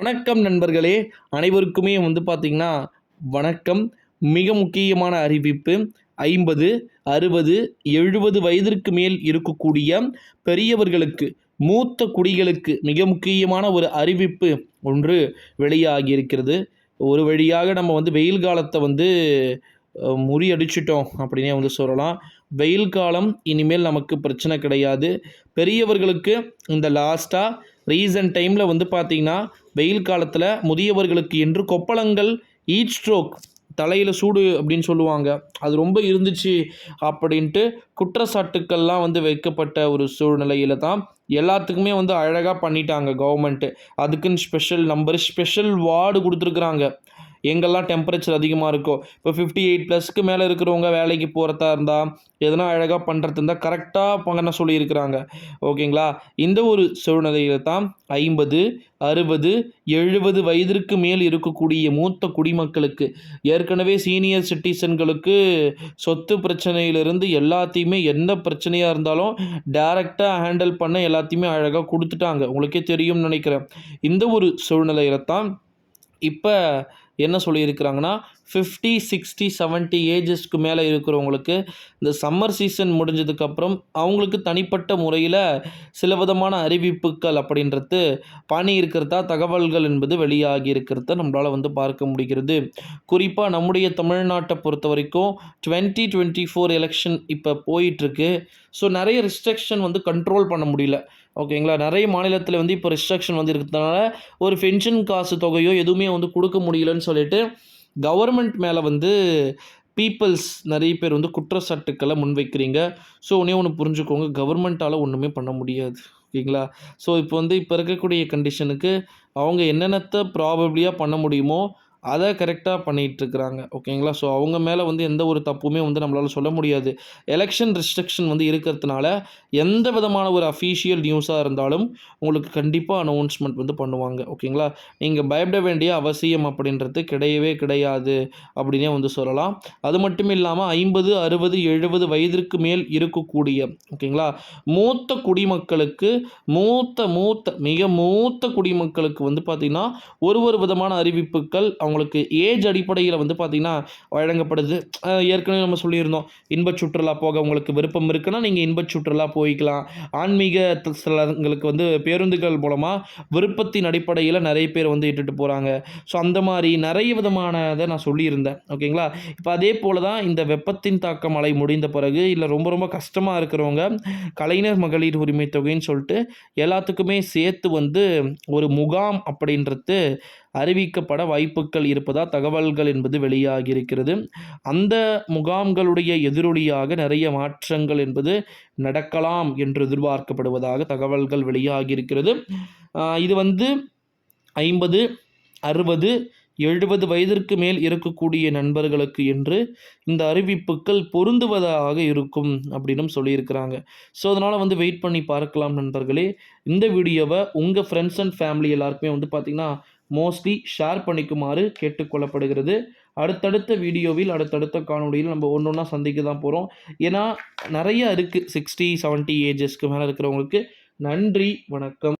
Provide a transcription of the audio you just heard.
வணக்கம் நண்பர்களே, அனைவருக்குமே பார்த்தீங்கன்னா வணக்கம். மிக முக்கியமான அறிவிப்பு. 50, 60, 70 வயதிற்கு மேல் இருக்கக்கூடிய பெரியவர்களுக்கு, மூத்த குடிகளுக்கு மிக முக்கியமான ஒரு அறிவிப்பு ஒன்று வெளியாகியிருக்கிறது. ஒரு வழியாக நம்ம வெயில் காலத்தை முறியடிச்சிட்டோம் அப்படின்னே சொல்லலாம். வெயில் காலம் இனிமேல் நமக்கு பிரச்சனை கிடையாது. பெரியவர்களுக்கு இந்த ரீசன்ட் டைமில் பார்த்தீங்கன்னா வெயில் காலத்தில் முதியவர்களுக்கு என்று கொப்பளங்கள், ஹீட் ஸ்ட்ரோக், தலையில் சூடு அப்படின்னு சொல்லுவாங்க, அது ரொம்ப இருந்துச்சு அப்படின்ட்டு குற்றச்சாட்டுக்கள்லாம் வைக்கப்பட்ட ஒரு சூழ்நிலையில் தான் எல்லாத்துக்குமே அழகாக பண்ணிட்டாங்க கவர்மெண்ட்டு. அதுக்குன்னு ஸ்பெஷல் வார்டு கொடுத்துருக்குறாங்க. எங்கெல்லாம் டெம்பரேச்சர் அதிகமாக இருக்கோ, இப்போ 58+ மேலே இருக்கிறவங்க வேலைக்கு போகிறதா இருந்தால், எதனா அழகாக பண்ணுறது இருந்தால் கரெக்டாக பண்ண சொல்லியிருக்கிறாங்க. ஓகேங்களா? இந்த ஒரு சூழ்நிலையில் தான் 50, 60, 70 வயதிற்கு மேல் இருக்கக்கூடிய மூத்த குடிமக்களுக்கு, ஏற்கனவே சீனியர் சிட்டிசன்களுக்கு சொத்து பிரச்சனையிலிருந்து எல்லாத்தையுமே எந்த பிரச்சனையாக இருந்தாலும் டைரெக்டாக ஹேண்டில் பண்ண எல்லாத்தையுமே அழகாக கொடுத்துட்டாங்க. உங்களுக்கே தெரியும்னு நினைக்கிறேன். இந்த ஒரு சூழ்நிலையில் தான் இப்போ என்ன சொல்லியிருக்கிறாங்கன்னா 50, 60, 70 ஏஜஸ்க்கு மேலே இருக்கிறவங்களுக்கு இந்த சம்மர் சீசன் முடிஞ்சதுக்கப்புறம் அவங்களுக்கு தனிப்பட்ட முறையில் சில விதமான அறிவிப்புகள் அப்படின்றது பண்ணியிருக்கிறதா தகவல்கள் என்பது வெளியாகி இருக்கிறத நம்மளால் பார்க்க முடிகிறது. குறிப்பாக நம்முடைய தமிழ்நாட்டை பொறுத்த வரைக்கும் 2024 எலெக்ஷன் இப்போ போயிட்டுருக்கு. ஸோ நிறைய ரிஸ்ட்ரிக்ஷன் கண்ட்ரோல் பண்ண முடியல. ஓகேங்களா? நிறைய மாநிலத்தில் இப்போ ரிஸ்ட்ரிக்ஷன் இருக்கிறதுனால ஒரு பென்ஷன் காசு தொகையோ எதுவுமே கொடுக்க முடியலன்னு சொல்லிட்டு கவர்மெண்ட் மேலே பீப்புள்ஸ் நிறைய பேர் குற்றச்சாட்டுக்களை முன்வைக்கிறீங்க. ஸோ ஒன்று புரிஞ்சுக்கோங்க, கவர்மெண்ட்டால் ஒன்றுமே பண்ண முடியாது. ஓகேங்களா? ஸோ இப்போ இருக்கக்கூடிய கண்டிஷனுக்கு அவங்க என்னென்னத்தை ப்ராபப்ளியாக பண்ண முடியுமோ அதை கரெக்டாக பண்ணிகிட்ருக்குறாங்க. ஓகேங்களா? ஸோ அவங்க மேலே எந்த ஒரு தப்புமே நம்மளால் சொல்ல முடியாது. எலெக்ஷன் ரெஸ்ட்ரிக்ஷன் இருக்கிறதுனால எந்த விதமான ஒரு அஃபீஷியல் நியூஸாக இருந்தாலும் உங்களுக்கு கண்டிப்பாக அனௌன்ஸ்மெண்ட் பண்ணுவாங்க. ஓகேங்களா? நீங்கள் பயப்பட வேண்டிய அவசியம் அப்படின்றது கிடையவே கிடையாது அப்படின்னே சொல்லலாம். அது மட்டும் இல்லாமல் 50, 60, 70 வயதிற்கு மேல் இருக்கக்கூடிய ஓகேங்களா மூத்த குடிமக்களுக்கு மிக மூத்த குடிமக்களுக்கு பார்த்திங்கன்னா ஒரு விதமான அறிவிப்புகள் அவங்களுக்கு ஏஜ் அடிப்படையில் பார்த்திங்கன்னா வழங்கப்படுது. ஏற்கனவே நம்ம சொல்லியிருந்தோம், இன்பச் சுற்றுலா போக உங்களுக்கு விருப்பம் இருக்குன்னா நீங்கள் இன்பச் சுற்றுலா போய்க்கலாம். ஆன்மீக ஸ்தலங்களுக்கு பேருந்துகள் மூலமாக விருப்பத்தின் அடிப்படையில் நிறைய பேர் இட்டுட்டு போகிறாங்க. ஸோ அந்த மாதிரி நிறைய விதமானதை நான் சொல்லியிருந்தேன். ஓகேங்களா? இப்போ அதே போல் தான் இந்த வெப்பத்தின் தாக்கம் மழை முடிந்த பிறகு இல்லை ரொம்ப கஷ்டமாக இருக்கிறவங்க கலைஞர் மகளிர் உரிமை தொகைன்னு சொல்லிட்டு எல்லாத்துக்குமே சேர்த்து ஒரு முகாம் அப்படின்றது அறிவிக்கப்பட வாய்ப்புகள் இருப்பதா தகவல்கள் என்பது வெளியாகி இருக்கிறது. அந்த முகாம்களுடைய எதிரொலியாக நிறைய மாற்றங்கள் என்பது நடக்கலாம் என்று எதிர்பார்க்கப்படுவதாக தகவல்கள் வெளியாகி இருக்கிறது. இது 50, 60, 70 வயதிற்கு மேல் இருக்கக்கூடிய நண்பர்களுக்கு என்று இந்த அறிவிப்புகள் பொருந்துவதாக இருக்கும் அப்படின்னு சொல்லியிருக்கிறாங்க. ஸோ அதனால் வெயிட் பண்ணி பார்க்கலாம் நண்பர்களே. இந்த வீடியோவை உங்கள் ஃப்ரெண்ட்ஸ் அண்ட் ஃபேமிலி எல்லாருக்குமே பார்த்திங்கன்னா மோஸ்ட்லி ஷேர் பண்ணிக்குமாறு கேட்டுக்கொள்ளப்படுகிறது. அடுத்தடுத்த வீடியோவில் அடுத்தடுத்த காணொலியில் நம்ம ஒன்றா சந்திக்க தான் போகிறோம். ஏன்னா நிறைய இருக்குது 60, 70 ஏஜஸ்க்கு மேலே இருக்கிறவங்களுக்கு. நன்றி, வணக்கம்.